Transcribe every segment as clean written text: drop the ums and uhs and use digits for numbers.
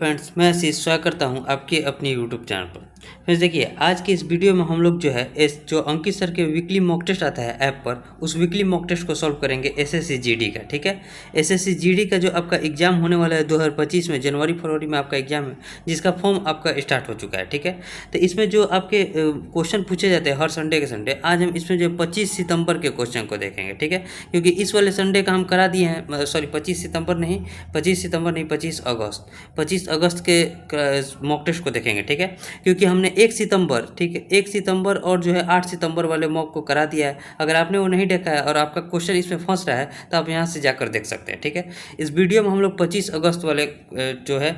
Friends, मैं आशीष स्वागत करता हूं आपके अपने यूट्यूब चैनल पर। फ्रेंड्स देखिए, आज की इस वीडियो में हम लोग जो है इस जो अंकित सर के वीकली मॉक टेस्ट आता है ऐप पर, उस वीकली मॉक टेस्ट को सॉल्व करेंगे एसएससी जीडी का। ठीक है, एसएससी जीडी का जो आपका एग्जाम होने वाला है 2025 में, जनवरी फरवरी में आपका एग्जाम है, जिसका फॉर्म आपका स्टार्ट हो चुका है। ठीक है, तो इसमें जो आपके क्वेश्चन पूछे जाते हैं हर संडे के संडे, आज हम इसमें जो 25 सितंबर के क्वेश्चन को देखेंगे। ठीक है, क्योंकि इस वाले संडे का हम करा दिए हैं, सॉरी 25 सितंबर नहीं, 25 अगस्त 25 अगस्त के मॉक टेस्ट को देखेंगे। ठीक है, क्योंकि हमने 1 सितंबर, ठीक है, 1 सितंबर और जो है 8 सितंबर वाले मॉक को करा दिया है। अगर आपने वो नहीं देखा है और आपका क्वेश्चन इसमें फंस रहा है तो आप यहाँ से जाकर देख सकते हैं। ठीक है, इस वीडियो में हम लोग 25 अगस्त वाले जो है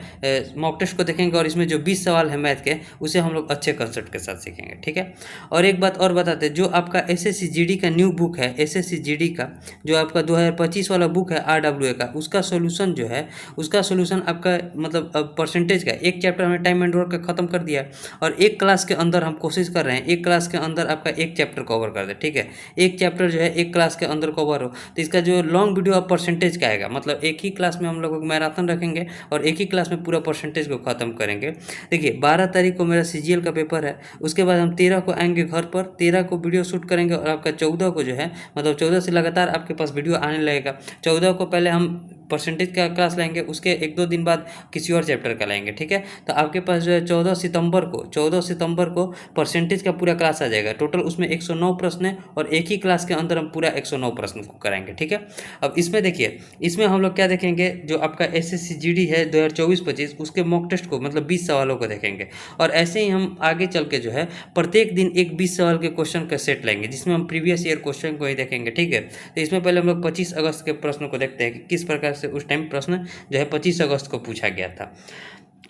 मॉक टेस्ट को देखेंगे और इसमें जो 20 सवाल है मैथ के, उसे हम लोग अच्छे कंसेप्ट के साथ सीखेंगे। ठीक है, और एक बात और बताते हैं, जो आपका एसएससी जीडी का न्यू बुक है, एसएससी जीडी का जो आपका 2025 वाला बुक है आरडब्ल्यूए का, उसका सोल्यूशन जो है, उसका सोल्यूशन आपका मतलब परसेंटेज का एक चैप्टर हमने टाइम एंड वर्क का खत्म कर दिया है, और एक क्लास के अंदर हम कोशिश कर रहे हैं एक क्लास के अंदर आपका एक चैप्टर कवर कर दे। ठीक है, एक चैप्टर जो है एक क्लास के अंदर कवर हो, तो इसका जो लॉन्ग वीडियो आप परसेंटेज का आएगा, मतलब एक ही क्लास में हम लोग मैराथन रखेंगे और एक ही क्लास में पूरा परसेंटेज को खत्म करेंगे। देखिए 12 तारीख को मेरा सीजीएल का पेपर है, उसके बाद हम 13 को आएंगे घर पर, 13 को वीडियो शूट करेंगे और आपका 14 को जो है, मतलब 14 से लगातार आपके पास वीडियो आने लगेगा। 14 को पहले हम परसेंटेज का क्लास लाएंगे, उसके 1-2 दिन बाद किसी और चैप्टर का लाएंगे। ठीक है, तो आपके पास जो है 14 सितंबर को परसेंटेज का पूरा क्लास आ जाएगा। टोटल उसमें 109 प्रश्न है और एक ही क्लास के अंदर हम पूरा 109 प्रश्न को कराएंगे। ठीक है, अब इसमें देखिए, इसमें हम लोग क्या देखेंगे, जो आपका एसएससी जीडी है 2024-25, उसके मॉक टेस्ट को, मतलब 20 सवालों को देखेंगे, और ऐसे ही हम आगे चल के जो है प्रत्येक दिन एक 20 सवाल के क्वेश्चन का सेट लाएंगे, जिसमें हम प्रीवियस ईयर क्वेश्चन को ही देखेंगे। ठीक है, तो इसमें पहले हम लोग 25 अगस्त के प्रश्न को देखते हैं कि किस प्रकार से उस टाइम प्रश्न जो है 25 अगस्त को पूछा गया था।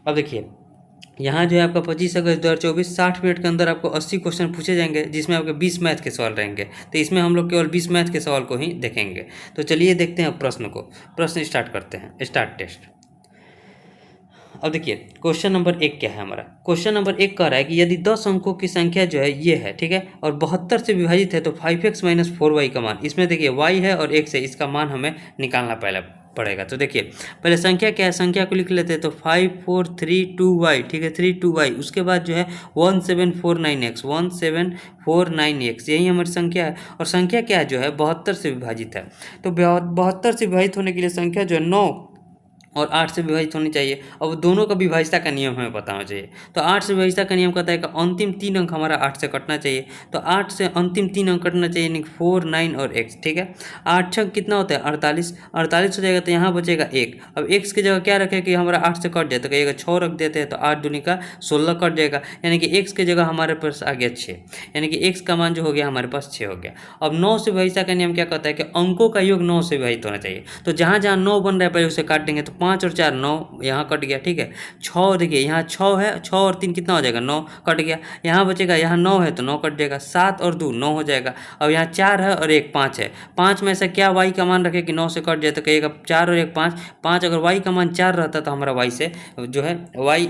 अब देखिए, यहाँ जो है आपका 25 अगस्त 2024, 60 मिनट के अंदर आपको 80 क्वेश्चन पूछे जाएंगे, जिसमें आपके 20 मैथ के सवाल रहेंगे। तो इसमें हम लोग केवल 20 मैथ के सवाल को ही देखेंगे। तो चलिए देखते हैं प्रश्न को, प्रश्न स्टार्ट करते हैं, स्टार्ट टेस्ट। अब देखिए क्वेश्चन नंबर 1 क्या है हमारा। क्वेश्चन नंबर 1 कह रहा है कि यदि 10 अंकों की संख्या जो है ये है, ठीक है, और 72 से विभाजित है तो 5x माइनस 4y का मान, इसमें देखिए y है और x है, इसका मान हमें निकालना पहले पड़ेगा। तो देखिए पहले संख्या क्या है, संख्या को लिख लेते हैं, तो 5432y, ठीक है, 32y, उसके बाद जो है 1749x, 1749x, यही हमारी संख्या है। और संख्या क्या है, जो है 72 से विभाजित है, तो 72 से विभाजित होने के लिए संख्या जो है 9 और 8 से विभाजित होनी चाहिए। अब दोनों का विभाज्यता का नियम हमें पता होना चाहिए। तो 8 से विभाज्यता का नियम कहता है कि अंतिम 3 अंक हमारा 8 से कटना चाहिए। तो 8 से अंतिम 3 अंक कटना चाहिए, यानी 4, 9 और x। ठीक है, 8 छक कितना होता है 48, 48 हो जाएगा, तो यहाँ बचेगा 1। अब x की जगह क्या रखें कि हमारा 8 से कट जाए, तो कहिएगा 6 रख देते हैं, तो 8 दूनी का 16 कट जाएगा, यानी कि x की जगह हमारे पास आ गया 6, यानी कि x का मान जो हो गया हमारे पास 6 हो गया। अब 9 से विभाज्यता का नियम क्या कहता है कि अंकों का योग 9 से विभाजित होना चाहिए। तो जहाँ जहाँ 9 बन रहा है पहले उसे काट देंगे, तो 5 और 4 9, यहाँ कट गया। ठीक है, 6 देखिए यहाँ 6 है, 6 और 3 कितना हो जाएगा 9, कट गया। यहाँ बचेगा, यहाँ 9 है तो 9 कट जाएगा, 7 और 2 9 हो जाएगा। अब यहाँ 4 है और 1 5 है, 5 में से क्या y का मान रखे कि 9 से कट जाए, तो कहिएगा 4 और 1 5, 5 अगर y का मान 4 रहता तो हमारा y से जो है y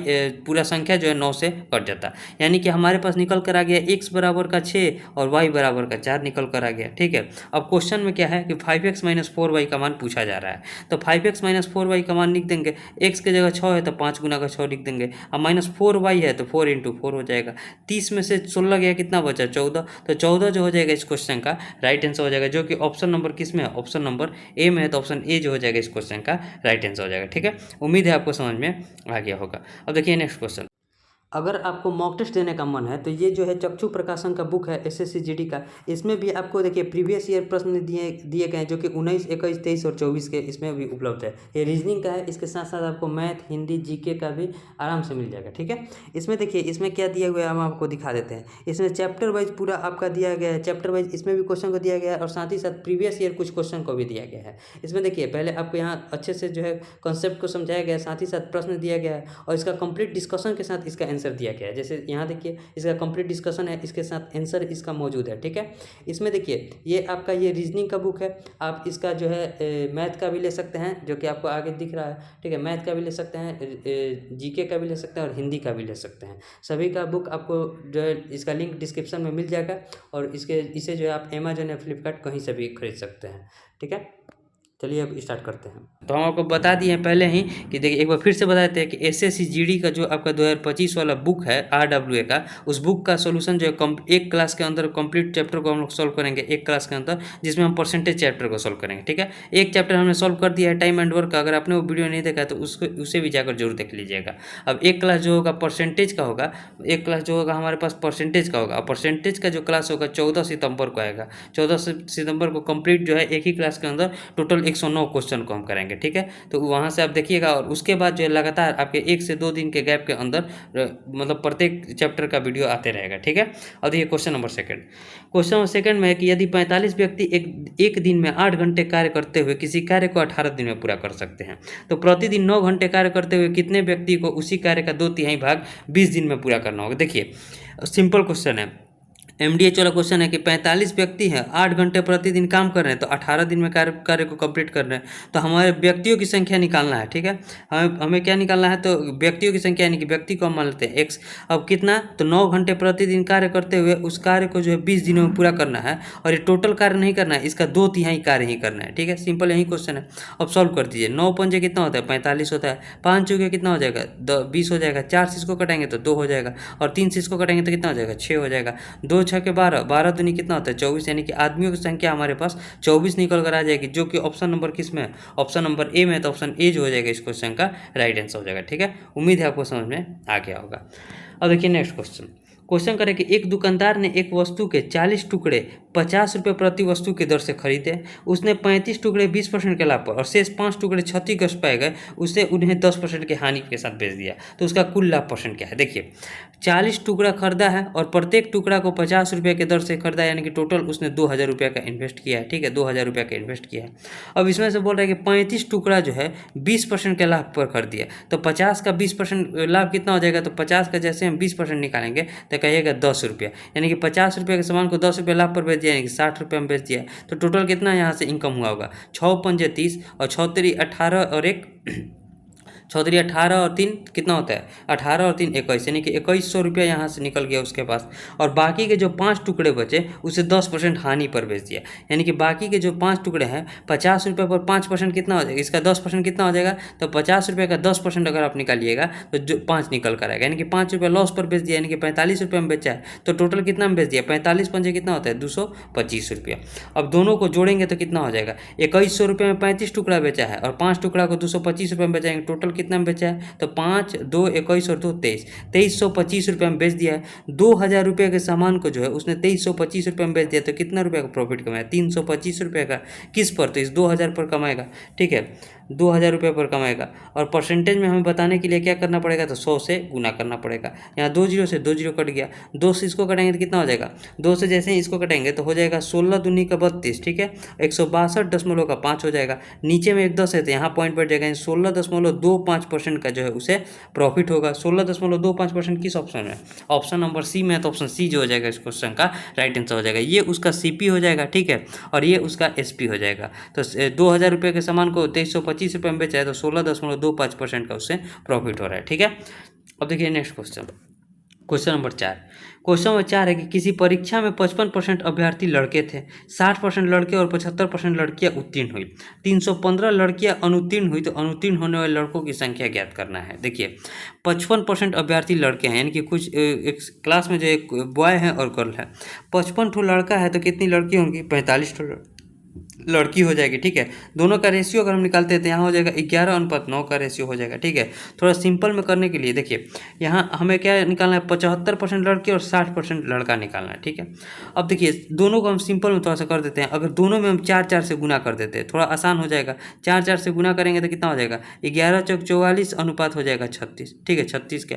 पूरा संख्या जो है 9 से कट जाता, यानी कि हमारे पास निकल कर आ गया x बराबर का 6 और y बराबर का 4 निकल कर आ गया। ठीक है, अब क्वेश्चन में क्या है कि 5x माइनस 4y का मान पूछा जा रहा है, तो 5x माइनस 4y का मान लिख देंगे, x की जगह 6 है तो 5 गुना का 6 लिख देंगे, अब माइनस 4y है तो 4 × 4 हो जाएगा। 30 में से 16 गया, कितना बचा 14, तो 14 जो हो जाएगा इस क्वेश्चन का राइट आंसर हो जाएगा, जो कि ऑप्शन नंबर किस में है, ऑप्शन नंबर ए में है, तो ऑप्शन ए जो हो जाएगा इस क्वेश्चन का राइट आंसर हो जाएगा। ठीक है, उम्मीद है आपको समझ में आ गया होगा। अब देखिए नेक्स्ट क्वेश्चन, अगर आपको मॉक टेस्ट देने का मन है तो ये जो है चक्षु प्रकाशन का बुक है एसएससी जीडी का, इसमें भी आपको देखिए प्रीवियस ईयर प्रश्न दिए गए हैं, जो कि 19, 21, 23 और 24 के इसमें भी उपलब्ध है। ये रीजनिंग का है, इसके साथ साथ आपको मैथ, हिंदी, जीके का भी आराम से मिल जाएगा। ठीक है, इसमें देखिए इसमें क्या दिया हुआ है हम आपको दिखा देते हैं। इसमें चैप्टर वाइज पूरा आपका दिया गया है, चैप्टर वाइज इसमें भी क्वेश्चन को दिया गया है और साथ ही साथ प्रीवियस ईयर कुछ क्वेश्चन को भी दिया गया है। इसमें देखिए पहले आपको यहाँ अच्छे से जो है कॉन्सेप्ट को समझाया गया है, साथ ही साथ प्रश्न दिया गया है और इसका कंप्लीट डिस्कशन के साथ इसका आंसर दिया गया है। जैसे यहाँ देखिए इसका कंप्लीट डिस्कशन है, इसके साथ आंसर इसका मौजूद है। ठीक है, इसमें देखिए ये आपका ये रीजनिंग का बुक है, आप इसका जो है मैथ का भी ले सकते हैं, जो कि आपको आगे दिख रहा है। ठीक है, मैथ का भी ले सकते हैं, जीके का भी ले सकते हैं और हिंदी का भी ले सकते हैं। सभी का बुक आपको जो है इसका लिंक डिस्क्रिप्शन में मिल जाएगा और इसे जो है आप अमेजन या फ्लिपकार्ट कहीं से भी खरीद सकते हैं। ठीक है, चलिए अब स्टार्ट करते हैं। तो हम आपको बता दिए हैं पहले ही कि देखिए एक बार फिर से बता देते हैं कि एसएससी जीडी का जो आपका 2025 वाला बुक है आरडब्ल्यूए का, उस बुक का सोल्यूशन जो है एक क्लास के अंदर कंप्लीट चैप्टर को हम लोग सॉल्व करेंगे एक क्लास के अंदर, जिसमें हम परसेंटेज चैप्टर को सॉल्व करेंगे। ठीक है, एक चैप्टर हमने सॉल्व कर दिया है टाइम एंड वर्क का। अगर आपने वो वीडियो नहीं देखा है तो उसको उसे भी जाकर जरूर देख लीजिएगा। अब एक क्लास जो होगा परसेंटेज का होगा, एक क्लास जो होगा हमारे पास परसेंटेज का होगा, और परसेंटेज का जो क्लास होगा 14 सितंबर को आएगा। 14 सितंबर को कंप्लीट जो है एक ही क्लास के अंदर टोटल 109 क्वेश्चन को हम करेंगे। ठीक है, तो वहाँ से आप देखिएगा, और उसके बाद जो है लगातार आपके 1 से 2 दिन के गैप के अंदर मतलब प्रत्येक चैप्टर का वीडियो आते रहेगा। ठीक है, और देखिए question number second. Question number second में है कि यदि 45 व्यक्ति एक दिन में 8 घंटे कार्य करते हुए किसी कार्य को 18 दिन में पूरा कर सकते हैं, तो प्रतिदिन 9 घंटे कार्य करते हुए कितने व्यक्ति को उसी कार्य का 2/3 भाग 20 दिन में पूरा करना होगा। देखिए सिंपल क्वेश्चन है, एमडीएच वाला क्वेश्चन है कि 45 व्यक्ति हैं, 8 घंटे प्रतिदिन काम कर रहे हैं, तो 18 दिन में कार्य को कंप्लीट कर रहे हैं, तो हमारे व्यक्तियों की संख्या निकालना है। ठीक है, हमें क्या निकालना है, तो व्यक्तियों की संख्या, यानी कि व्यक्ति को हम मान लेते हैं एक्स। अब कितना, तो 9 घंटे प्रतिदिन कार्य करते हुए उस कार्य को जो है 20 दिनों में पूरा करना है, और ये टोटल कार्य नहीं करना है, इसका 2/3 कार्य ही करना है। ठीक है, सिंपल यही क्वेश्चन है। अब सॉल्व कर दीजिए। 9 पंजे कितना होता है, 45 होता है। 5 चौके कितना हो जाएगा, 20 हो जाएगा। 4 से इसको कटाएंगे तो 2 हो जाएगा, और 3 से इसको कटाएंगे तो कितना हो जाएगा, 6 हो जाएगा। 2 6 के 12, 12 दूनी कितना होता है, 24, यानी कि आदमियों की संख्या हमारे पास 24 निकल कर आ जाएगी, जो कि ऑप्शन नंबर किस में है, ऑप्शन नंबर ए में। तो ऑप्शन ए जो हो जाएगा इस क्वेश्चन का राइट आंसर हो जाएगा। ठीक है, उम्मीद है आपको समझ में आ गया होगा। अब देखिए नेक्स्ट क्वेश्चन। क्वेश्चन करें कि एक दुकानदार ने एक वस्तु के 40 टुकड़े 50 रुपये प्रति वस्तु की दर से खरीदे। उसने 35 टुकड़े 20% के लाभ पर और शेष 5 टुकड़े क्षतिग्रस्त पाए गए, उसे उन्हें 10% की हानि के साथ बेच दिया, तो उसका कुल लाभ परसेंट क्या है। देखिए 40 टुकड़ा खरीदा है और प्रत्येक टुकड़ा को 50 रुपये के दर से खरीदा, यानी कि टोटल उसने 2000 रुपये का इन्वेस्ट किया है। ठीक है, 2000 रुपये का इन्वेस्ट किया है। अब इसमें से बोल रहा है कि 35 टुकड़ा जो है 20% के लाभ पर खरीद दिया, तो 50 का 20% लाभ कितना हो जाएगा, तो 50 का जैसे हम 20% निकालेंगे तो कहिएगा 10 रुपया, यानी कि 50 रुपये के सामान को 10 रुपये लाभ पर बेच दिया, यानी कि 60 रुपये में बेच दिया। तो टोटल कितना यहाँ से इनकम हुआ होगा, 6 पंजे 30 और 6 3 18 और 1 चौधरी 18 और 3 कितना होता है, 18 और 3 21, यानी कि 2100 रुपया यहाँ से निकल गया उसके पास। और बाकी के जो 5 टुकड़े बचे उसे 10% हानि पर बेच दिया, यानी कि बाकी के जो 5 टुकड़े हैं 50 रुपये पर 5% कितना हो जाएगा, इसका 10% कितना हो जाएगा, तो 50 रुपये का 10% अगर आप निकालिएगा तो जो 5 निकल कर आएगा, यानी कि 5 रुपये लॉस पर बेच दिया, यानी कि 45 रुपये में बेचा है। तो टोटल कितना में बेच दिया, 45 पंजे कितना होता है, 225 रुपया। अब दोनों को जोड़ेंगे तो कितना हो जाएगा, 2100 रुपये में 35 टुकड़ा बेचा है और 5 टुकड़ा को 225 रुपये में बेचाएंगे, टोटल कितना में बेचा है, तो 5 2 21 और 2 23, 2325 रुपये में बेच दिया है। 2000 रुपये के सामान को जो है उसने 2325 रुपये में बेच दिया, तो कितना रुपये का प्रॉफिट कमाया, 325 रुपये का। किस पर, तो इस 2000 पर कमाएगा। ठीक है, 2000 रुपये पर कमाएगा। और परसेंटेज में हमें बताने के लिए क्या करना पड़ेगा, तो 100 से गुना करना पड़ेगा। यहाँ 2 जीरो से 2 जीरो कट गया, 2 से इसको कटेंगे तो कितना हो जाएगा, 2 से जैसे ही इसको कटेंगे तो हो जाएगा 16 दूनी का 32। ठीक है, 162.5 हो जाएगा। नीचे में एक 10 है तो यहाँ पॉइंट बैठ जाएगा, 16.25% का जो है उसे प्रॉफिट होगा। 16.25% किस ऑप्शन में, ऑप्शन नंबर सी में, तो ऑप्शन सी जो हो जाएगा इस क्वेश्चन का राइट आंसर हो जाएगा। ये उसका सीपी हो जाएगा। ठीक है, और ये उसका एसपी हो जाएगा। तो 2000 रुपये के सामान को 2325 रुपये में बेचा है, तो 16.25% का उससे प्रॉफिट हो रहा है। ठीक है, अब देखिए next question, question number 4। Question number 4 है कि किसी परीक्षा में 55% अभ्यर्थी लड़के थे, 60% लड़के और 75% लड़कियां उत्तीर्ण हुई, 315 लड़कियां अनुत्तीर्ण हुई, तो अनुत्तीर्ण होने वाले लड़कों की संख्या ज्ञात करना है। देखिए 55% अभ्यर्थी लड़के हैं, यानी कि कुछ एक क्लास में जो एक बॉय है और गर्ल है। 55 ठो लड़का है तो कितनी लड़की होंगी, 45 ठो लड़की हो जाएगी। ठीक है, दोनों का रेशियो अगर हम निकालते हैं तो यहाँ हो जाएगा 11:9 का रेशियो हो जाएगा। ठीक है, थोड़ा सिंपल में करने के लिए देखिए यहाँ हमें क्या निकालना है, 75% लड़की और 60% लड़का निकालना है। ठीक है, अब देखिए दोनों को हम सिंपल में थोड़ा सा कर देते हैं। अगर दोनों में हम 4 से गुना कर देते हैं थोड़ा आसान हो जाएगा। 4 से गुना करेंगे तो कितना हो जाएगा, 11 चौक 44 अनुपात हो जाएगा 36। ठीक है, 36 के।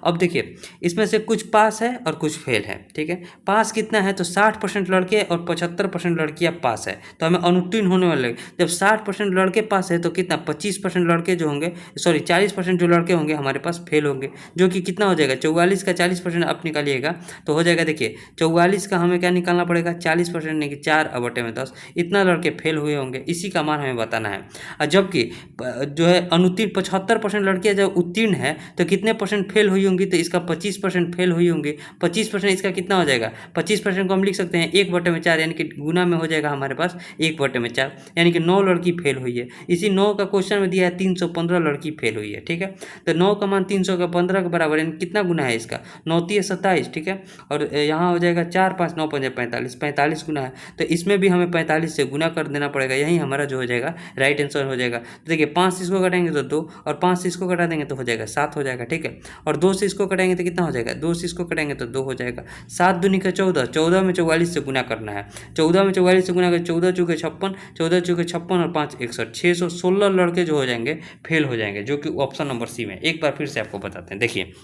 अब देखिए इसमें से कुछ पास है और कुछ फेल है। ठीक है, पास कितना है, तो 60% लड़के और 75% लड़कियाँ पास है, तो हमें अनुत्तीर्ण होने वाले। जब 60% लड़के पास है तो कितना, 25% लड़के जो होंगे, सॉरी 40% जो लड़के होंगे हमारे पास फेल होंगे, जो कि कितना हो जाएगा, 44 का 40% आप निकालिएगा तो हो जाएगा। देखिए 44 का हमें क्या निकालना पड़ेगा, 40% नहीं कि 4/10, इतना लड़के फेल हुए होंगे, इसी का मान हमें बताना है। और जबकि जो है अनुत्तीर्ण 75% लड़कियाँ जब उत्तीर्ण है तो कितने परसेंट फेल हुई होंगी, तो इसका 25% फेल हुई होंगी। 25% इसका कितना हो जाएगा, 25% को हम लिख सकते हैं 1/4, यानी कि गुना में हो जाएगा हमारे पास 1/4, यानी कि 9 लड़की फेल हुई है। इसी 9 का क्वेश्चन में दिया है 315 लड़की फेल हुई है, ठीक है। तो 9 का मान 300 का 15 के बराबर, यानी कितना गुना है इसका, 9 3 27, ठीक है। और यहाँ हो जाएगा 4 5 9 5 45, 45 गुना है। तो इसमें भी हमें 45 से गुना कर देना पड़ेगा, यही हमारा जो हो जाएगा राइट आंसर हो जाएगा। तो देखिए 5 से इसको घटाएंगे तो 2, और 5 से इसको घटा देंगे तो हो जाएगा 7 हो जाएगा, ठीक है। और 2 से इसको कटाएंगे तो कितना हो जाएगा, 2 से इसको कटाएंगे तो 2 हो जाएगा। 7 दूनी का 14, 14 में 44 से गुना करना है, 14 में 44 से गुना कर, 14 चौके 56, 14 चौके 56 और 5 61, 616 लड़के जो हो जाएंगे फेल हो जाएंगे, जो कि ऑप्शन नंबर सी में। एक बार फिर से आपको बताते हैं, देखिए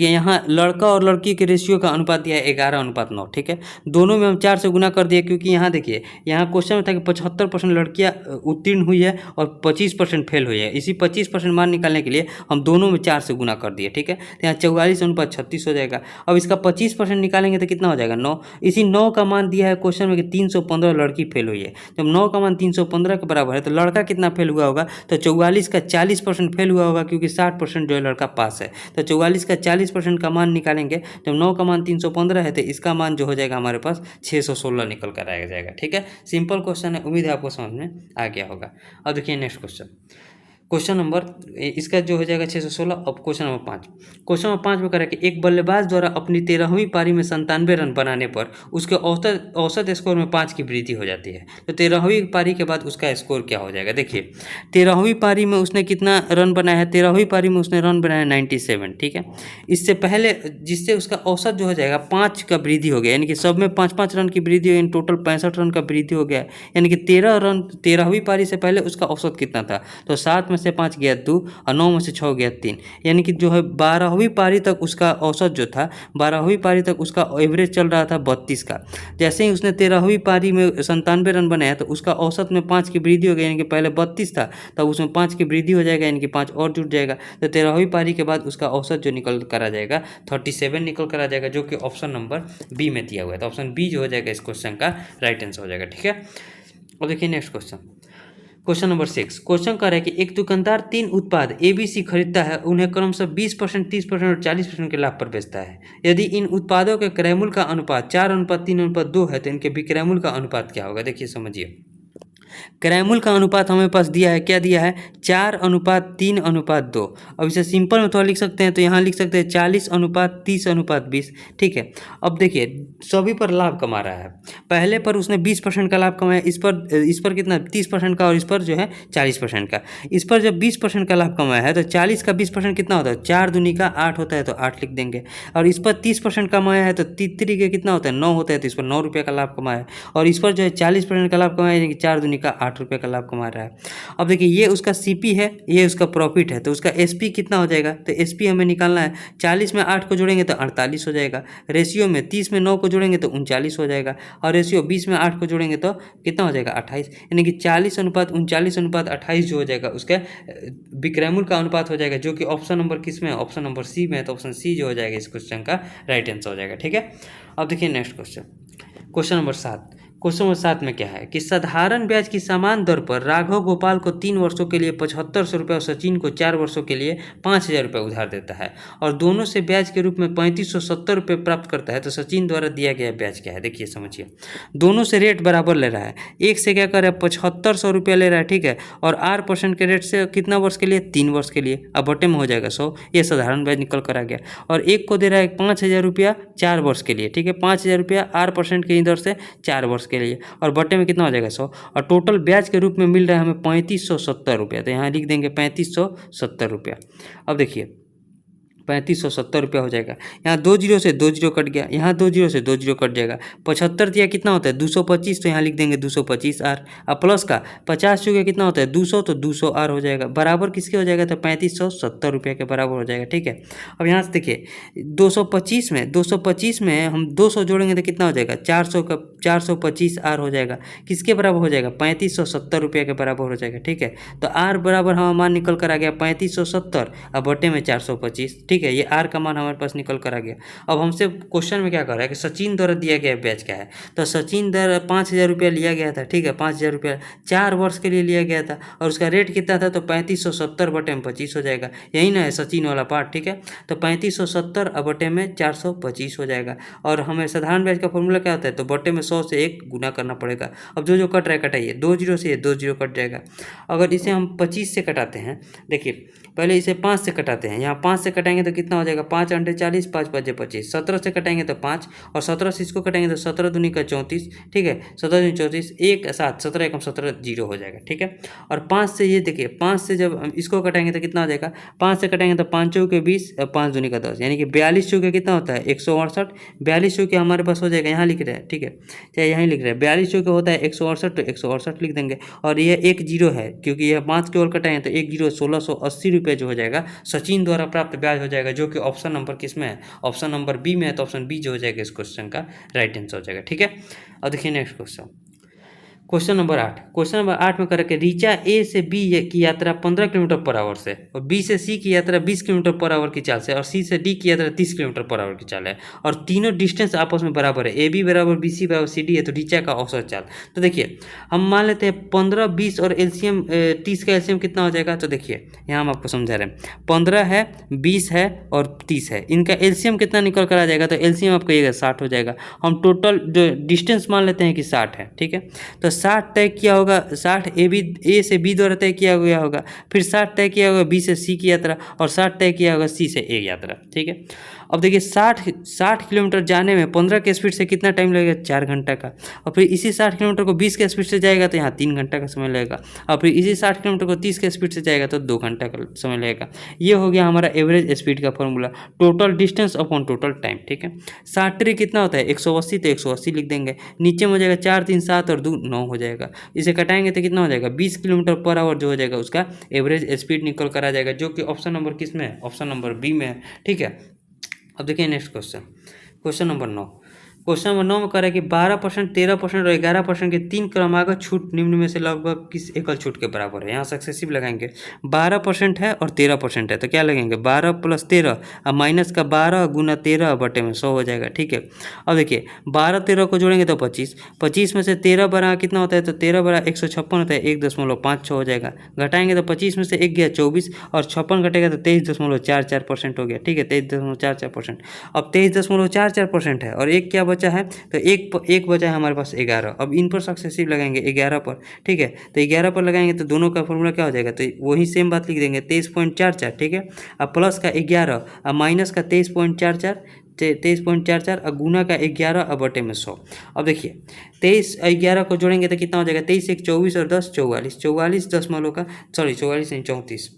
यहाँ लड़का और लड़की के रेशियो का अनुपात दिया है 11:9, ठीक है। दोनों में हम 4 से गुना कर दिए, क्योंकि यहाँ देखिए यहाँ क्वेश्चन में था कि 75% लड़कियाँ उत्तीर्ण हुई है और 25% फेल हुई है। इसी 25% मान निकालने के लिए हम दोनों में 4 से गुना कर दिए, ठीक है। तो यहाँ 44:36 हो जाएगा। अब इसका 25% निकालेंगे तो कितना हो जाएगा, 9। इसी 9 का मान दिया है क्वेश्चन में कि 315 लड़की फेल हुई है। जब 9 का मान 315 के बराबर है तो लड़का कितना फेल हुआ होगा, तो 44 का 40% फेल हुआ होगा, क्योंकि 60% जो है लड़का पास है। तो 44 का 40% का मान निकालेंगे, जब 9 का मान 315 है तो इसका मान जो हो जाएगा हमारे पास 616 निकल कर आ जाएगा, ठीक है। सिंपल क्वेश्चन है, उम्मीद है आपको समझ में आ गया होगा। अब देखिए नेक्स्ट क्वेश्चन नंबर, इसका जो हो जाएगा 616। अब क्वेश्चन नंबर 5, क्वेश्चन नंबर 5 में कह रहा है कि एक बल्लेबाज द्वारा अपनी 13वीं पारी में 97 रन बनाने पर उसके औसत स्कोर में 5 की वृद्धि हो जाती है। तो 13वीं पारी के बाद उसका स्कोर क्या हो जाएगा, देखिए 13वीं पारी में उसने कितना रन बनाया है, 13वीं पारी में उसने रन बनाया 97, ठीक है। इससे पहले जिससे उसका औसत जो हो जाएगा 5 का वृद्धि हो गया, यानी कि सब में 5-5 रन की वृद्धि हो गई, टोटल 65 रन का वृद्धि हो गया, यानी कि 13 रन 13वीं पारी से पहले उसका औसत कितना था, तो 7 में से 5 गया 2 और 9 में से 6 गया 3, यानी कि जो है 12वीं पारी तक उसका औसत जो था, 12वीं पारी तक उसका एवरेज चल रहा था 32 का। जैसे ही उसने 13वीं पारी में 97 रन बनाया तो उसका औसत में 5 की वृद्धि हो गई, यानी कि पहले 32 था तब उसमें 5 की वृद्धि हो जाएगा, यानी कि 5 और जुड़ जाएगा। तो 13वीं पारी के बाद उसका औसत जो निकल कर आ जाएगा 37 निकल कर आ जाएगा, जो कि ऑप्शन नंबर बी में दिया हुआ है। तो ऑप्शन बी जो हो जाएगा इस क्वेश्चन का राइट आंसर हो जाएगा, ठीक है। अब देखिए नेक्स्ट क्वेश्चन नंबर 6, क्वेश्चन कह रहा है कि एक दुकानदार 3 उत्पाद ABC खरीदता है, उन्हें क्रमशः 20%, 30% और 40% के लाभ पर बेचता है। यदि इन उत्पादों के क्रय मूल्य का अनुपात 4:3:2 है तो इनके विक्रय मूल्य का अनुपात क्या होगा। देखिए समझिए, क्रय मूल्य का अनुपात हमें पास दिया है, क्या दिया है, 4:3:2। अब इसे सिंपल में थोड़ा लिख सकते हैं, तो यहाँ लिख सकते हैं 40:30:20, ठीक है। अब देखिए सभी पर लाभ कमा रहा है, पहले पर उसने 20% का लाभ कमाया, इस पर कितना 30% का, और इस पर जो है 40% का। इस पर जब 20% का लाभ कमाया है तो 40 का 20% कितना होता है, 4 दूनी का 8 होता है, तो 8 लिख देंगे। और इस पर 30% कमाया है तो 3 के कितना होता है, 9 होता है, तो इस पर 9 रुपये का लाभ कमाया है। और इस पर जो है 40% का लाभ कमाया, यानी कि 4 दूनी का 8 रुपये का लाभ कमा रहा है। अब देखिए ये उसका CP है, ये उसका प्रॉफिट है, तो उसका SP कितना हो जाएगा, तो SP हमें निकालना है। 40 में 8 को जोड़ेंगे तो 48 हो जाएगा, रेशियो में 30 में 9 को जोड़ेंगे तो 39 हो जाएगा, और रेशियो 20 में 8 को जोड़ेंगे तो कितना हो जाएगा, 28, यानी कि 40:39:28 जो हो जाएगा उसका विक्रय मूल्य का अनुपात हो जाएगा, जो कि ऑप्शन नंबर किस में है, ऑप्शन नंबर सी में है। तो ऑप्शन सी जो हो जाएगा इस क्वेश्चन का राइट आंसर हो जाएगा, ठीक है। अब देखिए next question number 7, question number 7 में क्या है कि साधारण ब्याज की समान दर पर राघव गोपाल को 3 वर्षों के लिए 7500 रुपये और सचिन को 4 वर्षों के लिए 5000 रुपये उधार देता है और दोनों से ब्याज के रूप में 3570 रुपये प्राप्त करता है, तो सचिन द्वारा दिया गया ब्याज क्या है। देखिए समझिए, दोनों से रेट बराबर ले रहा है, एक से क्या कर रहा है 7500 रुपये ले रहा है, ठीक है, और 8% के रेट से कितना वर्ष के लिए, 3 वर्ष के लिए। अब बटे में हो जाएगा 100, ये साधारण ब्याज निकल कर आ गया। और एक को दे रहा है 5000 रुपया 4 वर्ष के लिए, ठीक है, 5000 रुपया 8% की दर से 4 वर्ष के लिए, और बटे में कितना हो जाएगा 100, और टोटल ब्याज के रूप में मिल रहा है हमें 3570 रुपया। तो यहाँ लिख देंगे 3570 रुपया। अब देखिए 3570 रुपया हो जाएगा, यहाँ 2 जीरो से 2 जीरो कट गया, यहाँ 2 जीरो से 2 जीरो कट जाएगा, 75 दिया कितना होता है 225, तो यहाँ लिख देंगे 225 आर। अब प्लस का 50 चुके कितना होता है 200, तो 200 आर हो जाएगा, बराबर किसके हो जाएगा, तो 3570 रुपये के बराबर हो जाएगा, ठीक है। अब यहाँ से देखिए 225 में हम 200 जोड़ेंगे तो कितना हो जाएगा 400 का 425 आर हो जाएगा, किसके बराबर हो जाएगा 3570 रुपये के बराबर हो जाएगा, ठीक है। तो आर बराबर हमारा मान निकल कर आ गया 3570 और बटे में 425, ठीक है। ठीक है, ये आर का मान हमारे पास निकल कर आ गया। अब हमसे क्वेश्चन में क्या कर रहा है कि सचिन द्वारा दिया गया ब्याज क्या है, तो सचिन द्वारा 5,000 रुपया लिया गया था, ठीक है, 5,000 रुपया 4 वर्ष के लिए लिया गया था और उसका रेट कितना था, तो 3570 बटे में 25 हो जाएगा। यही ना है सचिन वाला पार्ट, ठीक है। तो 3570 बटे में 425 हो जाएगा। और हमें साधारण ब्याज का फॉर्मूला क्या होता है, तो बटे में 100 से 1 गुना करना पड़ेगा। अब जो जो कट रहा है कटाइए, 2 जीरो से 2 जीरो कट जाएगा। अगर इसे हम 25 से कटाते हैं, देखिए पहले इसे 5 से कटाते हैं, यहाँ 5 से कटाएंगे तो कितना हो जाएगा, 5 अंडे 40, 5 पचे 25, 17 से कटाएंगे तो 5 और 17 से इसको कटाएंगे तो 17 दूनी का 34, ठीक है, 17 दूनी 34, 1 7, 17 एकम 17 जीरो हो जाएगा, ठीक है। और 5 से ये देखिए 5 से जब हम इसको कटाएंगे तो कितना हो जाएगा, 5 से कटाएंगे तो 5 चौके 20, 5 दूनी का 10, यानी कि 42 चौके कितना होता है 168, 42 चौके हमारे पास हो जाएगा, यहाँ लिख रहे हैं, ठीक है, चाहे यहाँ लिख रहे हैं 42 चौके होता है 168, तो 168 लिख देंगे। और यह 1 जीरो है क्योंकि यह 5 केवल कटाएं तो 1 जीरो 1680 रुपये जो हो जाएगा सचिन द्वारा प्राप्त ब्याज हो जाएगा, जो कि ऑप्शन नंबर किस में है, ऑप्शन नंबर बी में है। तो ऑप्शन बी जो हो जाएगा इस क्वेश्चन का राइट आंसर हो जाएगा, ठीक है। और देखिए next question, question number 8। Question number 8 में करके रीचा ए से बी की यात्रा 15 किलोमीटर पर आवर से और बी से सी की यात्रा 20 किलोमीटर पर आवर की चाल से और सी से डी की यात्रा 30 किलोमीटर पर आवर की चाल है और तीनों डिस्टेंस आपस में बराबर है, ए बी बराबर बी सी बराबर सी डी है, तो रीचा का औसत चाल। तो देखिए हम मान लेते हैं 15, 20 और एलसीएम 30 का एलसीएम कितना हो जाएगा, तो देखिए यहाँ हम आपको समझा रहे हैं 15 है, 20 है और 30 है, इनका एलसीएम कितना निकल कर आ जाएगा, तो एलसीएम आप कहिएगा 60 हो जाएगा। हम टोटल जो डिस्टेंस मान लेते हैं कि 60 है, ठीक है। तो 60 तय किया होगा, 60 ए से बी द्वारा तय किया गया होगा, फिर 60 तय किया होगा बी से सी की यात्रा और 60 तय किया होगा सी से ए यात्रा, ठीक है। अब देखिए 60 किलोमीटर जाने में 15 के स्पीड से कितना टाइम लगेगा, 4 घंटा का। और फिर इसी 60 किलोमीटर को 20 के स्पीड से जाएगा तो यहाँ 3 घंटा का समय लगेगा। और फिर इसी 60 किलोमीटर को 30 के स्पीड से जाएगा तो 2 घंटा का समय लगेगा। ये हो गया हमारा एवरेज स्पीड का formula, total distance upon total time, ठीक है। 60 कितना होता है 180, तो 180 लिख देंगे, नीचे में हो जाएगा 4 3 7 और 2 9 हो जाएगा। इसे कटाएंगे तो कितना हो जाएगा 20 किलोमीटर पर आवर जो हो जाएगा उसका एवरेज स्पीड निकल कर आ जाएगा, जो कि ऑप्शन नंबर किस में है, ऑप्शन नंबर बी में है, ठीक है। अब देखिए next question, question number 9। Question number 9 में कह रहा है कि 12%, 13% और 11% के 3 क्रमागत छूट निम्न में से लगभग किस एकल छूट के बराबर है। यहाँ सक्सेसिव लगाएंगे, 12% है और 13% है, तो क्या लगेंगे 12 + 13 और माइनस का 12 गुना 13 बटे में 100 हो जाएगा, ठीक है। अब देखिए 12 13 को जोड़ेंगे तो 25, 25 में से 13 बड़ा कितना होता है, तो 13 बड़ा 156 होता है, 1.56 हो जाएगा। घटाएंगे तो 25 में से 1 गया 24 और 56 घटेगा तो 23.44% हो गया, ठीक है, 23.44%। अब 23.44% है और एक क्या बचा है, तो एक बचा है हमारे पास 11। अब इन पर सक्सेसिव लगाएंगे 11 पर, ठीक है। तो 11 पर लगाएंगे तो दोनों का फॉर्मूला क्या हो जाएगा, तो वही सेम बात लिख देंगे 23.44, ठीक है। अब प्लस का 11 और माइनस का 23.44 और गुना का 11 और बटे में 100। अब देखिए 23 और 11 को जोड़ेंगे तो कितना हो जाएगा, 23 1 24 और 10 44, 44 दशमलव का 44 नहीं 34,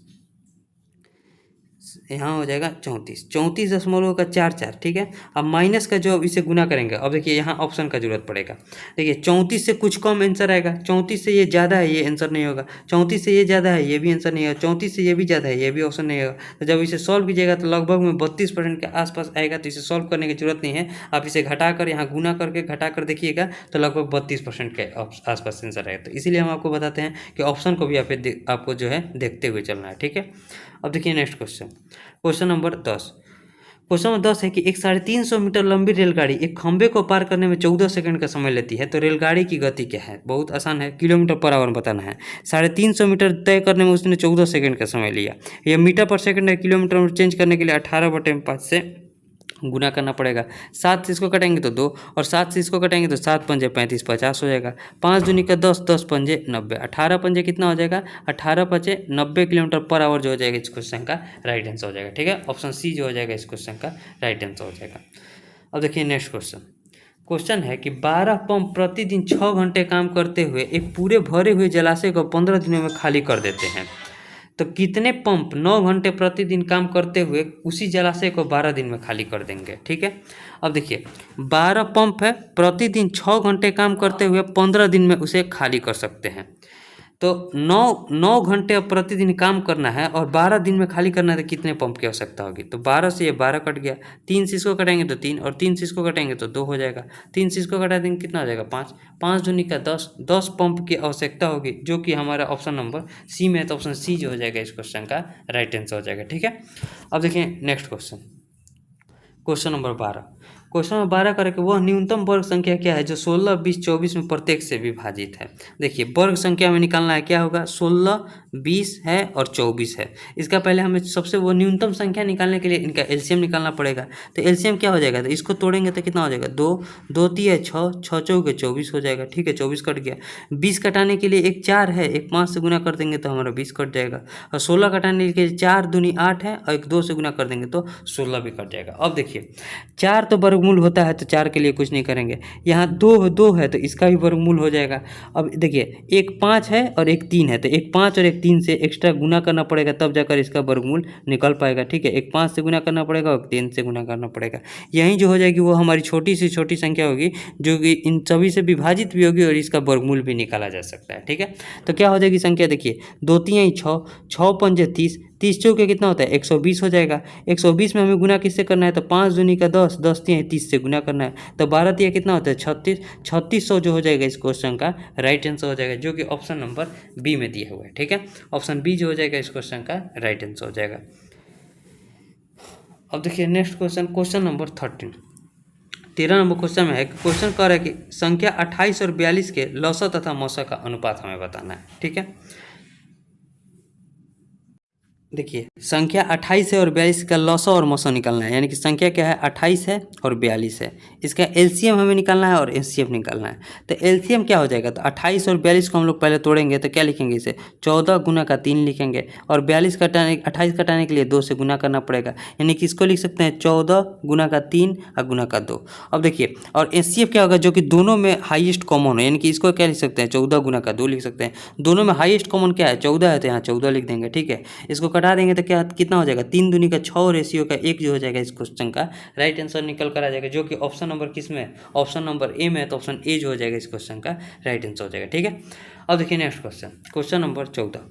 यहाँ हो जाएगा 34.44, ठीक है। अब माइनस का जो इसे गुना करेंगे, अब देखिए यहाँ ऑप्शन का जरूरत पड़ेगा। देखिए 34 से कुछ कम आंसर आएगा, 34 से ये ज़्यादा है ये आंसर नहीं होगा, 34 से ये ज़्यादा है ये भी आंसर नहीं होगा, 34 से ये भी ज़्यादा है ये भी ऑप्शन नहीं होगा। तो जब इसे सॉल्व कीजिएगा तो लगभग में 32% के आसपास आएगा, तो इसे सॉल्व करने की जरूरत नहीं है। आप इसे घटाकर यहाँ गुना करके घटाकर देखिएगा तो लगभग 32% के आसपास आंसर आएगा। तो इसीलिए हम आपको बताते हैं कि ऑप्शन को भी आपको जो है देखते हुए चलना है, ठीक है। अब देखिए next question, question number 10। Question number 10 है कि एक 350 मीटर लंबी रेलगाड़ी एक खंभे को पार करने में 14 सेकंड का समय लेती है, तो रेलगाड़ी की गति क्या है। बहुत आसान है, किलोमीटर पर आवर बताना है। 350 मीटर तय करने में उसने 14 सेकंड का समय लिया। यह मीटर पर सेकंड है, किलोमीटर में चेंज करने के लिए 18/5 से गुना करना पड़ेगा। 7 से इसको कटेंगे तो 2 और 7 से इसको कटेंगे तो 7 पंजे 35 50 हो जाएगा। 5 दूनी का 10, 10 पंजे 90, 18 पंजे कितना हो जाएगा, 18 पंजे 90 किलोमीटर पर आवर जो हो जाएगा इस क्वेश्चन का राइट आंसर हो जाएगा, ठीक है। ऑप्शन सी जो हो जाएगा इस क्वेश्चन का राइट आंसर हो जाएगा। अब देखिए नेक्स्ट क्वेश्चन, क्वेश्चन है कि 12 पंप प्रतिदिन 6 घंटे काम करते हुए एक पूरे भरे हुए जलाशय को 15 दिनों में खाली कर देते हैं, तो कितने पंप 9 घंटे प्रतिदिन काम करते हुए उसी जलाशय को 12 दिन में खाली कर देंगे, ठीक है। अब देखिए 12 पंप है, प्रतिदिन 6 घंटे काम करते हुए 15 दिन में उसे खाली कर सकते हैं, तो 9 घंटे अब प्रतिदिन काम करना है और 12 दिन में खाली करना है तो कितने पंप की आवश्यकता होगी। तो 12 से ये 12 कट गया, 3 से इसको कटेंगे तो 3 और 3 से इसको कटेंगे तो 2 हो जाएगा, 3 से इसको कटा देंगे कितना हो जाएगा 5, 5 दूनी का 10 पंप की आवश्यकता होगी, जो कि हमारा ऑप्शन नंबर सी में है। तो ऑप्शन सी जो हो जाएगा इस क्वेश्चन का राइट आंसर हो जाएगा। ठीक है, अब देखिए next question number 12। Question number 12 करके वह न्यूनतम वर्ग संख्या क्या है जो 16, 20, 24 में प्रत्येक से विभाजित है। देखिए वर्ग संख्या में निकालना है, क्या होगा 16, 20 है और 24 है। इसका पहले हमें सबसे वो न्यूनतम संख्या निकालने के लिए इनका एलसीएम निकालना पड़ेगा। तो एलसीएम क्या हो जाएगा, तो इसको तोड़ेंगे तो कितना हो जाएगा 2, 2 3 6, 6 चौके 24 हो जाएगा। ठीक है, 24 कट गया। 20 कटाने के लिए एक 4 है, एक 5 से गुना कर देंगे तो हमारा 20 कट जाएगा। और 16 कटाने के लिए 4 दूनी 8 है और एक 2 से गुना कर देंगे तो 16 भी कट जाएगा। अब देखिए 4 तो वर्गमूल होता है तो 4 के लिए कुछ नहीं करेंगे। यहाँ 2 है तो इसका भी वर्गमूल हो जाएगा। अब देखिए एक 5 है और एक 3 है, तो एक 5 और एक 3 से एक्स्ट्रा गुना करना पड़ेगा तब जाकर इसका वर्गमूल निकल पाएगा। ठीक है, एक 5 से गुना करना पड़ेगा और 3 से गुना करना पड़ेगा। यही जो हो जाएगी वो हमारी छोटी से छोटी संख्या होगी जो कि इन सभी से विभाजित भी होगी और इसका वर्गमूल भी निकाला जा सकता है। ठीक है, तो क्या हो जाएगी संख्या, देखिए 2 3 6, 6 पंजे 30, 30 चौके कितना होता है 120 हो जाएगा। 120 में हमें गुना किससे करना है, तो 5 दूनी का 10, 10 3 30 से गुना करना है। तो 12 3 कितना होता है 36, 3600 जो हो जाएगा इस क्वेश्चन का राइट आंसर हो जाएगा, जो कि ऑप्शन नंबर बी में दिया हुआ है। ठीक है, ऑप्शन बी जो हो जाएगा इस क्वेश्चन का राइट आंसर हो जाएगा। अब देखिए next question number 13 number question में है, क्वेश्चन कह रहा है कि संख्या 28 और 42 के लौसा तथा मौसा का अनुपात हमें बताना है। ठीक है, देखिए संख्या 28 है और 42 का लौसा और मौसा निकालना है, यानी कि संख्या क्या है 28 है और 42 है। इसका एलसीएम हमें निकालना है और एचसीएफ निकालना है। तो एलसीएम क्या हो जाएगा, तो 28 और 42 को हम लोग पहले तोड़ेंगे तो क्या लिखेंगे, इसे 14 गुना का 3 लिखेंगे और 28 कटाने के लिए 2 से गुना करना पड़ेगा, यानी कि इसको लिख सकते हैं 14 गुना का 3 और गुना का 2। अब देखिए और एचसीएफ क्या होगा, जो कि दोनों में हाईएस्ट कॉमन है, यानी कि इसको क्या लिख सकते हैं 14 गुना का 2 लिख सकते हैं। दोनों में हाईएस्ट कॉमन क्या है 14 है, तो यहाँ 14 लिख देंगे। ठीक है, इसको कटा देंगे तो क्या कितना हो जाएगा 3 दूनी का 6 रेशियो का 1 जो हो जाएगा इस क्वेश्चन का राइट आंसर निकल कर आ जाएगा, जो कि ऑप्शन नंबर किस में है, ऑप्शन नंबर ए में है। तो ऑप्शन ए जो हो जाएगा इस क्वेश्चन का राइट आंसर हो जाएगा। ठीक है, अब देखिए नेक्स्ट क्वेश्चन नंबर 14।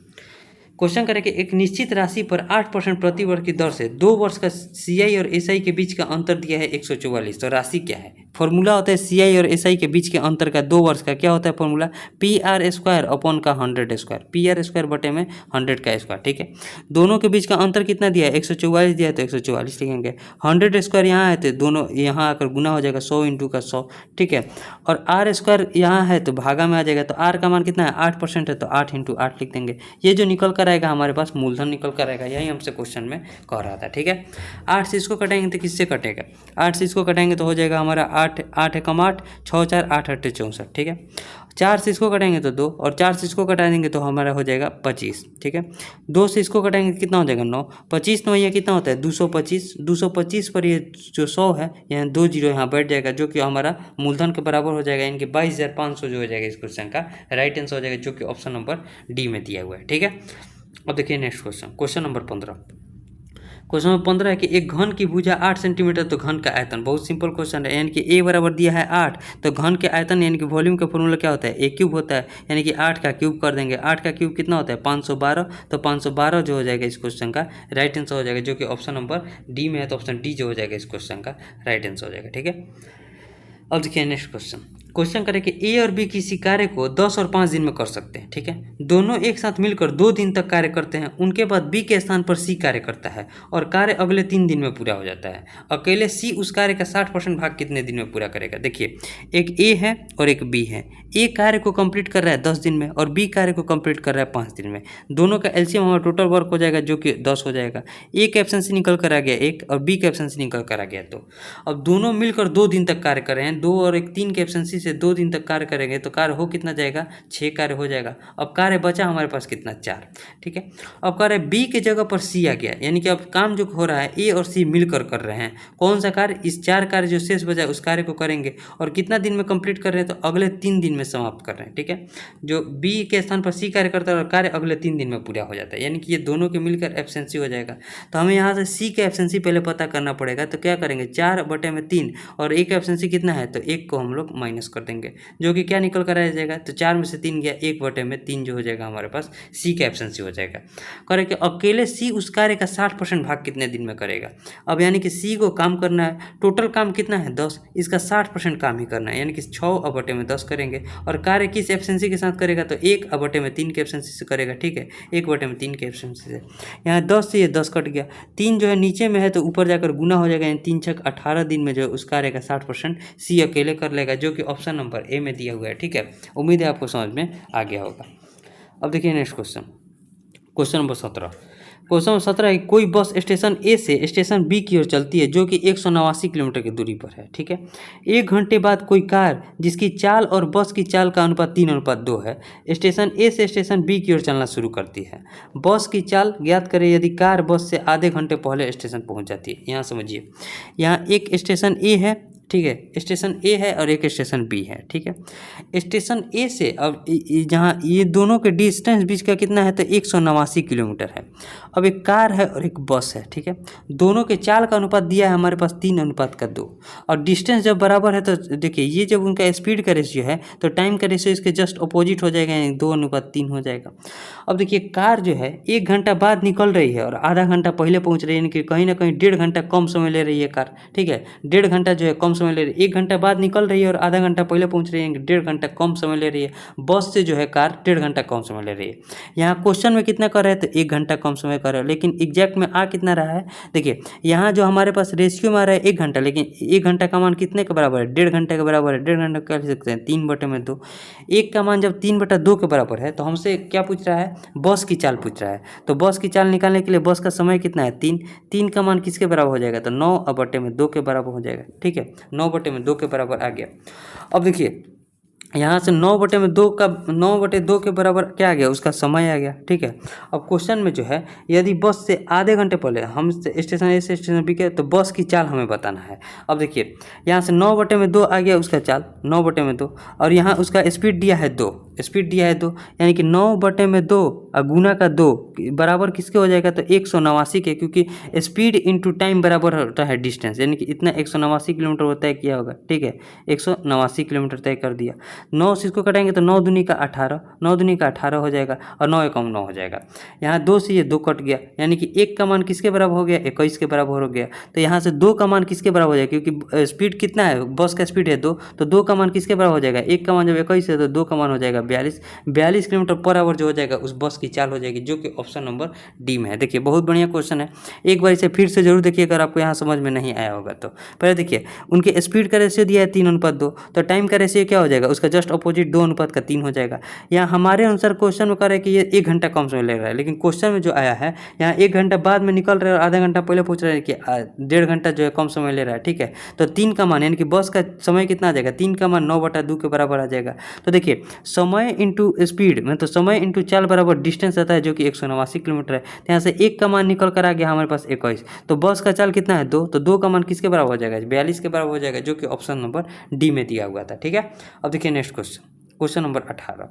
क्वेश्चन करें कि एक निश्चित राशि पर 8% प्रति वर्ष की दर से 2 वर्ष का सीआई और एसआई के बीच का अंतर दिया है 144। तो राशि क्या है, फॉर्मूला होता है सीआई और एसआई के बीच के अंतर का 2 वर्ष का क्या होता है फॉर्मूला, PR स्क्वायर अपॉन का 100 स्क्वायर, PR स्क्वायर बटे में 100 का स्क्वायर। ठीक है, दोनों के बीच का अंतर कितना दिया है 144 दिया है, तो 144 लिखेंगे। 100 स्क्वायर यहाँ है तो दोनों यहाँ आकर गुना हो जाएगा 100 इंटू का 100। ठीक है, और आर स्क्वायर यहाँ है तो भागा में आ जाएगा, तो आर का मान कितना है 8% है, तो 8 इंटू 8 लिख देंगे। ये जो निकल कर आएगा हमारे पास मूलधन निकल कर आएगा, यही हमसे क्वेश्चन में कह रहा था। ठीक है, 8 से इसको कटेंगे तो किससे कटेगा, 8 से इसको कटेंगे तो हो जाएगा हमारा 8 8 एकम 8, 6 4 8 8 64। ठीक है, 4 से इसको कटेंगे तो 2 और 4 से इसको कटा देंगे तो हमारा हो जाएगा 25। ठीक है, 2 से इसको कटाएंगे तो कितना हो जाएगा 9, 25 9 ये कितना होता है 225, 225 पर ये जो 100 है यहाँ 2 जीरो यहाँ बैठ जाएगा, जो कि हमारा मूलधन के बराबर हो जाएगा, यानी कि 22,500 जो हो जाएगा इस क्वेश्चन का राइट आंसर हो जाएगा, जो कि ऑप्शन नंबर डी में दिया हुआ है। ठीक है, अब देखिए next question number 15। Question number 15 है कि एक घन की भुजा 8 सेंटीमीटर तो घन का आयतन, बहुत सिंपल क्वेश्चन है, यानी कि ए बराबर दिया है 8 तो घन के आयतन यानी कि वॉल्यूम का फॉर्मूला क्या होता है ए क्यूब होता है, यानी कि 8 का क्यूब कर देंगे। 8 का क्यूब कितना होता है 512, तो 512 जो हो जाएगा इस क्वेश्चन का राइट आंसर हो जाएगा, जो कि ऑप्शन नंबर डी में है। तो ऑप्शन डी जो हो जाएगा इस क्वेश्चन का राइट आंसर हो जाएगा। ठीक है, अब देखिए नेक्स्ट क्वेश्चन करें कि ए और बी किसी कार्य को 10 और 5 दिन में कर सकते हैं। ठीक है, दोनों एक साथ मिलकर 2 दिन तक कार्य करते हैं, उनके बाद बी के स्थान पर सी कार्य करता है और कार्य अगले 3 दिन में पूरा हो जाता है। अकेले सी उस कार्य का 60% भाग कितने दिन में पूरा करेगा। देखिए एक ए है और एक बी है, ए कार्य को कंप्लीट कर रहा है 10 दिन में और बी कार्य को कंप्लीट कर रहा है 5 दिन में। दोनों का एलसीएम हमारा टोटल वर्क हो जाएगा, जो कि 10 हो जाएगा। ए का एब्सेंसी निकल कर आ गया 1 और बी का एब्सेंसी निकल कर आ गया 2। अब दोनों मिलकर 2 दिन तक कार्य कर रहे हैं, 2 और 1 3 के एब्सेंसी से 2 दिन तक कार्य करेंगे तो कार्य हो कितना जाएगा 6 कार्य हो जाएगा। अब कार्य बचा हमारे पास कितना 4। ठीक है, अब कार्य बी के जगह पर सी आ गया, यानी कि अब काम जो हो रहा है ए और सी मिलकर कर रहे हैं। कौन सा कार्य, इस 4 कार्य जो शेष बचा उस कार्य को करेंगे और कितना दिन में कंप्लीट कर रहे हैं, तो अगले 3 दिन में समाप्त कर रहे हैं। ठीक है, जो बी के स्थान पर सी कार्य करता है और कार्य अगले 3 दिन में पूरा हो जाता है, यानी कि ये दोनों के मिलकर एब्सेंसी हो जाएगा। तो हमें यहाँ से सी का एब्सेंसी पहले पता करना पड़ेगा, तो क्या करेंगे 4/3 और ए का एब्सेंसी कितना है तो 1 को हम लोग माइनस कर देंगे, जो कि क्या निकल कर आ जाएगा, तो 4 में से 3 गया, 1/3 जो हो जाएगा हमारे पास सी का एब्सेंसी हो जाएगा। करें कि अकेले सी उस कार्य का 60% भाग कितने दिन में करेगा। अब यानी कि सी को काम करना है, टोटल काम कितना है 10, इसका 60% काम ही करना है, यानी कि 6/10 करेंगे। और कार्य किस एब्सेंसी के साथ करेगा, तो 1/3 के एब्सेंसी से करेगा, ठीक है, 1/3 के एब्सेंसी से। यहाँ 10 से ये 10 कट गया, 3 जो है नीचे में है तो ऊपर जाकर गुना हो जाएगा, यानी 3 छक 18 दिन में जो है उस कार्य का 60% सी अकेले कर लेगा, जो कि ऑप्शन नंबर ए में दिया हुआ है, ठीक है। उम्मीद है आपको समझ में आ गया होगा। अब देखिए next question number 17। Question number 17 है, कोई बस स्टेशन ए से स्टेशन बी की ओर चलती है जो कि 189 किलोमीटर की दूरी पर है, ठीक है। 1 घंटे बाद कोई कार जिसकी चाल और बस की चाल का अनुपात 3:2 है, स्टेशन ए से स्टेशन बी की ओर चलना शुरू करती है। बस की चाल ज्ञात करें यदि कार बस से आधे घंटे पहले स्टेशन पहुंच जाती है। यहाँ समझिए, यहाँ एक स्टेशन ए है, ठीक है, स्टेशन ए है और एक स्टेशन बी है, ठीक है। स्टेशन ए से अब जहाँ ये दोनों के डिस्टेंस बीच का कितना है, तो 189 किलोमीटर है। अब एक कार है और एक बस है, ठीक है। दोनों के चाल का अनुपात दिया है हमारे पास 3:2 और डिस्टेंस जब बराबर है तो देखिए ये जब उनका स्पीड का रेशियो है तो टाइम का रेशियो इसके जस्ट अपोजिट हो जाएगा, यानी 2:3 हो जाएगा। अब देखिए कार जो है 1 घंटा बाद निकल रही है और आधा घंटा पहले पहुँच रही है, यानी कि कहीं ना कहीं 1.5 घंटा कम समय ले रही है कार, ठीक है। 1.5 घंटा जो है कम समय ले रही है, 1 घंटा बाद निकल रही है और आधा घंटा पहले पहुंच रही है, 1.5 घंटा कम समय ले रही है। बस से जो है कार 1.5 घंटा कम समय ले रही है। यहाँ क्वेश्चन में कितना कर रहे हैं, तो 1 घंटा कम समय कर रहे हैं, लेकिन एग्जैक्ट में आ कितना रहा है, देखिए यहाँ जो हमारे पास रेशियो में आ रहा है 1 घंटा, लेकिन 1 घंटा का मान कितने के बराबर है, 1.5 घंटे के बराबर है। 1.5 घंटा क्या लिख सकते हैं, 3/2। 1 का मान जब 3/2 के बराबर है तो हमसे क्या पूछ रहा है, बस की चाल पूछ रहा है। तो बस की चाल निकालने के लिए बस का समय कितना है, 3 का मान किसके बराबर हो जाएगा, तो 9/2 के बराबर हो जाएगा, ठीक है। 9/2 के बराबर आ गया। अब देखिए यहाँ से 9/2 के बराबर क्या आ गया, उसका समय आ गया, ठीक है। अब क्वेश्चन में जो है यदि बस से आधे घंटे पहले हम स्टेशन ए से स्टेशन बी के, तो बस की चाल हमें बताना है। अब देखिए यहाँ से 9/2 आ गया उसका चाल, 9/2, और यहाँ उसका स्पीड दिया है 2, यानी कि 9/2 और गुना का 2 बराबर किसके हो जाएगा, तो 189 के, क्योंकि स्पीड इंटू टाइम बराबर होता है डिस्टेंस, यानी कि इतना 189 किलोमीटर वो तय किया होगा, ठीक है। 189 किलोमीटर तय कर दिया। 9 से इसको कटाएंगे तो 9 दूनी का 18, 9 दूनी का 18 हो जाएगा और 9 एकम 9 हो जाएगा। यहाँ 2 से ये 2 कट गया, यानी कि 1 का मान किसके बराबर हो गया, 21 के बराबर हो गया। तो यहाँ से 2 का मान किसके बराबर हो जाएगा, क्योंकि स्पीड कितना है, बस का स्पीड है 2, तो 2 का मान किसके बराबर हो जाएगा, 1 का मान जब 21 है तो 2 का मान हो जाएगा 42 किलोमीटर पर आवर जो हो जाएगा उस बस की चाल हो जाएगी, जो कि ऑप्शन नंबर डी में है। देखिए बहुत बढ़िया क्वेश्चन है, एक बार इसे फिर से जरूर देखिए अगर आपको यहाँ समझ में नहीं आया होगा तो। पहले देखिए उनके स्पीड का रेशियो दिया है 3:2, तो टाइम का रेशियो क्या हो जाएगा, उसका जस्ट अपोजिट 2:3 हो जाएगा। यहाँ हमारे अनुसार क्वेश्चन में कह रहा है कि ये 1 घंटा कम समय ले रहा है, लेकिन क्वेश्चन में जो आया है यहाँ 1 घंटा बाद में निकल रहा है और आधा घंटा पहले पूछ रहा है कि 1.5 घंटा जो है कम समय ले रहा है, ठीक है। तो 3 का मान यानी कि बस का समय कितना आ जाएगा, 3 का मान 9/2 के बराबर आ जाएगा। तो देखिए समय इंटू स्पीड में, तो समय इंटू चाल बराबर डिस्टेंस आता है जो कि 189 किलोमीटर है। तो यहाँ से 1 का मान निकल कर आ गया हमारे पास 21, तो बस का चाल कितना है 2, तो 2 का मान किसके बराबर हो जाएगा, 42 के बराबर हो जाएगा, जो कि ऑप्शन नंबर डी में दिया हुआ था, ठीक है। अब देखिए next question number 18।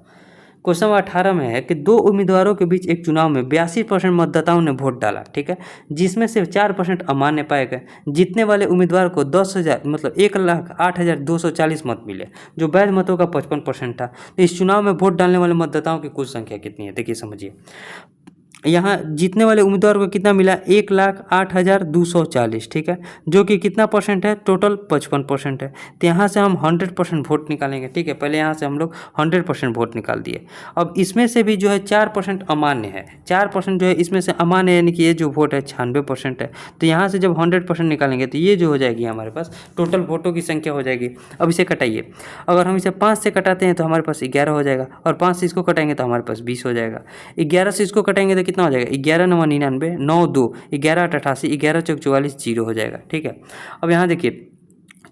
Question number 18 में है कि 2 उम्मीदवारों के बीच एक चुनाव में 82% मतदाताओं ने वोट डाला, ठीक है, जिसमें से 4% अमान्य पाए गए। जीतने वाले उम्मीदवार को 10,000 मतलब 1,08,240 मत मिले, जो वैध मतों का 55% था। तो इस चुनाव में वोट डालने वाले मतदाताओं की कुल संख्या कितनी है, देखिए समझिए। यहाँ जीतने वाले उम्मीदवार को कितना मिला, 1,08,240, ठीक है, जो कि कितना परसेंट है, टोटल 55% है। तो यहाँ से हम 100% वोट निकालेंगे, ठीक है। पहले यहाँ से हम लोग 100% वोट निकाल दिए। अब इसमें से भी जो है 4% अमान्य है, 4% जो है इसमें से अमान्य है, यानी कि ये जो वोट है 96% है। तो यहाँ से जब 100% निकालेंगे तो ये जो हो जाएगी हमारे पास टोटल वोटों की संख्या हो जाएगी। अब इसे कटाइए, अगर हम इसे 5 से कटाते हैं तो हमारे पास 11 हो जाएगा, और 5 से इसको कटाएंगे तो हमारे पास 20 हो जाएगा। 11 से इसको कटाएंगे तो कितना हो जाएगा, 11 9 99, 9 2, 11 8 88, 11 चौक 44, 0 हो जाएगा, ठीक है। अब यहाँ देखिए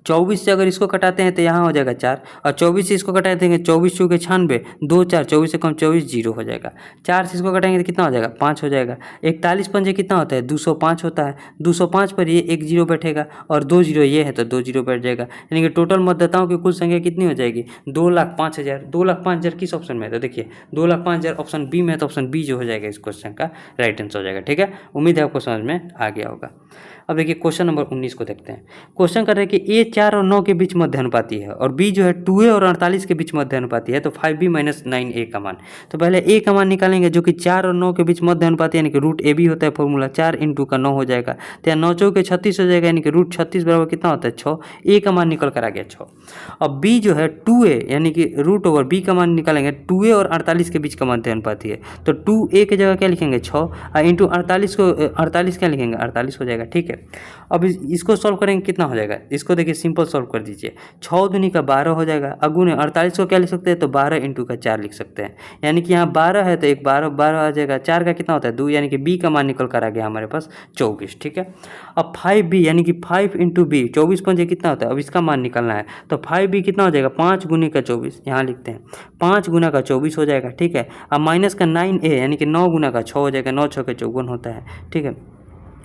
24 से अगर इसको कटाते हैं तो यहाँ हो जाएगा 4, और 24 से इसको कटाते हैं 24 चौके 96, 2 4, 24 से कम 24, 0 हो जाएगा। 4 से इसको कटाएंगे तो कितना हो जाएगा, 5 हो जाएगा। 41 पंजे कितना होता है, 205 होता है। 205 पर ये 1 0 बैठेगा और 2 0 ये है तो 2 0 बैठ जाएगा, यानी कि टोटल मतदाताओं की कुल संख्या कितनी हो जाएगी, 2,05,000। 2,05,000 किस ऑप्शन में है, तो देखिए 2,05,000 ऑप्शन बी में है, तो ऑप्शन बी जो हो जाएगा इस क्वेश्चन का राइट आंसर हो जाएगा, ठीक है। उम्मीद है आपको समझ में आ गया होगा। अब देखिए क्वेश्चन नंबर 19 को देखते हैं। क्वेश्चन कर रहे हैं कि ए 4 और 9 के बीच मध्य अनुपाती है और बी जो है 2a और 48 के बीच मध्य अनुपाती है, तो 5b माइनस 9a का मान। तो पहले ए का मान निकालेंगे जो कि 4 और 9 के बीच मध्य अनुपाती यानी कि रूट ए बी होता है फॉर्मूला, 4 इंटू का 9 हो जाएगा, तो यहाँ 9 चौके 36 हो जाएगा यानी कि रूट 36 बराबर कितना होता है 6। ए का मान निकल कर आ गया 6। अब बी जो है 2a यानी कि रूट ओवर बी का मान निकालेंगे, 2a और 48 के बीच का मध्य अनुपाती है, तो 2a की जगह क्या लिखेंगे 6 और इंटू 48 को 48 क्या लिखेंगे 48 हो जाएगा। ठीक है, अब इसको सॉल्व करेंगे कितना हो जाएगा, इसको देखिए सिंपल सॉल्व कर दीजिए, 6 दूनी का 12 हो जाएगा, अगुने 48 को क्या लिख सकते हैं तो 12 इंटू का 4 लिख सकते हैं, यानी कि यहाँ 12 है तो एक 12 आ जाएगा, 4 का कितना होता है 2, यानी कि बी का मान निकल कर आ गया हमारे पास 24। ठीक है, अब 5b यानी कि 5 इंटू बी, 24 पंजे कितना होता है, अब इसका मान निकलना है, तो 5b कितना हो जाएगा 5 गुने का 24, यहाँ लिखते हैं 5 गुना का 24 हो जाएगा। ठीक है, अब माइनस का 9a यानी कि 9 गुना का 6 हो जाएगा, 9 6 के 54 होता है। ठीक है,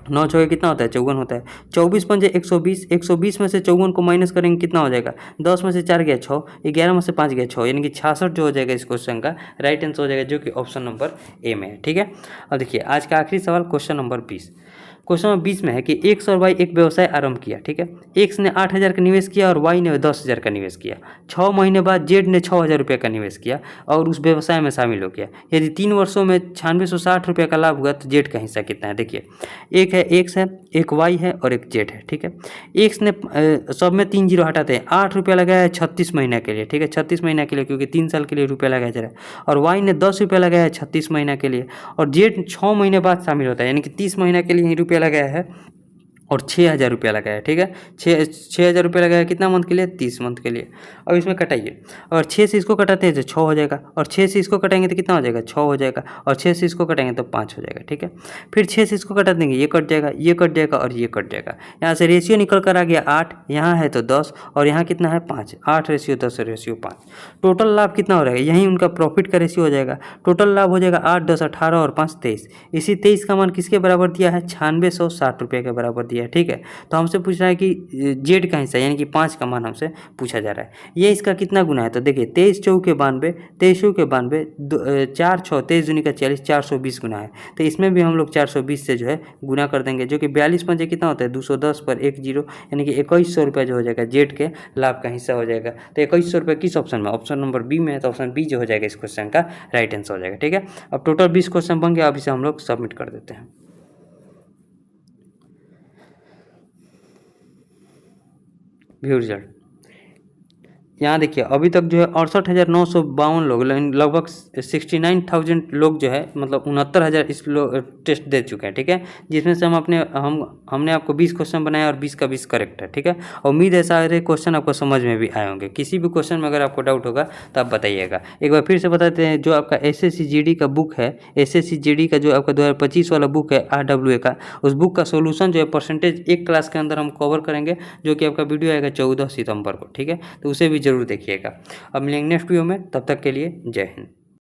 9 6 कितना होता है 54 होता है, 24 पंजे 120, 120 में से 54 को माइनस करेंगे कितना हो जाएगा, 10 में से 4 गया 6, 11 में से 5 गया 6, यानी कि 66 जो हो जाएगा इस क्वेश्चन का राइट आंसर हो जाएगा, जो कि ऑप्शन नंबर ए में है। ठीक है, अब देखिए आज का आखिरी सवाल क्वेश्चन नंबर 20। क्वेश्चन नंबर 20 में है कि एक्स और वाई एक व्यवसाय आरंभ किया। ठीक है, एक्स ने 8,000 का निवेश किया और वाई ने 10,000 का निवेश किया। 6 महीने बाद जेड ने 6,000 रुपये का निवेश किया और उस व्यवसाय में शामिल हो गया। यदि 3 वर्षों में 9660 रुपये का लाभ हुआ तो जेड का हिस्सा कितना है। देखिए एक है एक्स है, एक वाई है और एक जेड है। ठीक है, एक्स ने सब में 3 जीरो हटाते हैं, 8 रुपये लगाया है 36 महीने के लिए। ठीक है, 36 महीने के लिए क्योंकि 3 साल के लिए रुपया लगाया जा रहा है, और वाई ने 10 रुपये लगाया है 36 महीने के लिए, और जेड 6 महीने बाद शामिल होता है यानी कि 30 महीने के लिए ही रुपया लगाया है और 6,000 रुपया लगाया। ठीक है, 6,000 रुपया लगाया कितना मंथ के लिए 30 मंथ के लिए। अब इसमें कटाइए, और 6 से इसको कटाते हैं तो 6 हो जाएगा, और 6 से इसको कटाएंगे तो कितना हो जाएगा 6 हो जाएगा, और 6 से इसको कटाएंगे तो 5 हो जाएगा। ठीक है, फिर 6 से इसको कटा देंगे, ये कट जाएगा, ये कट जाएगा और ये कट जाएगा। यहाँ से रेशियो निकल कर आ गया 8, यहाँ है तो 10 और यहाँ कितना है 5, 8 रेशियो 10 रेशियो 5। टोटल लाभ कितना हो रहेगा, यहीं उनका प्रॉफिट का रेशियो हो जाएगा। टोटल लाभ हो जाएगा 8 10 18 और 5 23। इसी 23 का मान किसके बराबर दिया है 9660 रुपये के बराबर दिया है। ठीक है, तो हमसे पूछ रहा है कि जेड का हिस्सा यानी कि 5 का मान हमसे पूछा जा रहा है। ये इसका कितना गुना है, तो देखिए 23 चौके 92, 23 चौके 92, 4 6 23 दूनी का 40, 420 गुना है। तो इसमें भी हम लोग 420 से जो है गुना कर देंगे, जो कि 42 पंजे कितना होता है 210 पर 1 जीरो, यानी कि 2100 रुपये जो हो जाएगा जेड के लाभ का हिस्सा हो जाएगा। तो 2100 रुपये किस ऑप्शन में, ऑप्शन नंबर बी में है, तो ऑप्शन बी जो हो जाएगा इस क्वेश्चन का राइट आंसर हो जाएगा। ठीक है, अब टोटल 20 क्वेश्चन बन गया, अब इसे हम लोग सबमिट कर देते हैं। व्यू रिजल्ट यहाँ देखिए अभी तक जो है 68,952 लोग लगभग 69,000 लोग जो है मतलब 69,000 इस टेस्ट दे चुके हैं। ठीक है, जिसमें से हमने आपको 20 क्वेश्चन बनाया और 20 का 20 करेक्ट है। ठीक है, उम्मीद है सारे क्वेश्चन आपको समझ में भी आए होंगे। किसी भी क्वेश्चन में अगर आपको डाउट होगा तो आप बताइएगा। एक बार फिर से बताते हैं, जो आपका SSC GD का बुक है, SSC GD का जो आपका 2025 वाला बुक है RWA का, उस बुक का सोल्यूशन जो है परसेंटेज एक क्लास के अंदर हम कवर करेंगे, जो कि आपका वीडियो आएगा 14 सितंबर को। ठीक है, तो उसे भी जरूर देखिएगा। अब मिलेंगे नेक्स्ट वीडियो में, तब तक के लिए जय हिंद।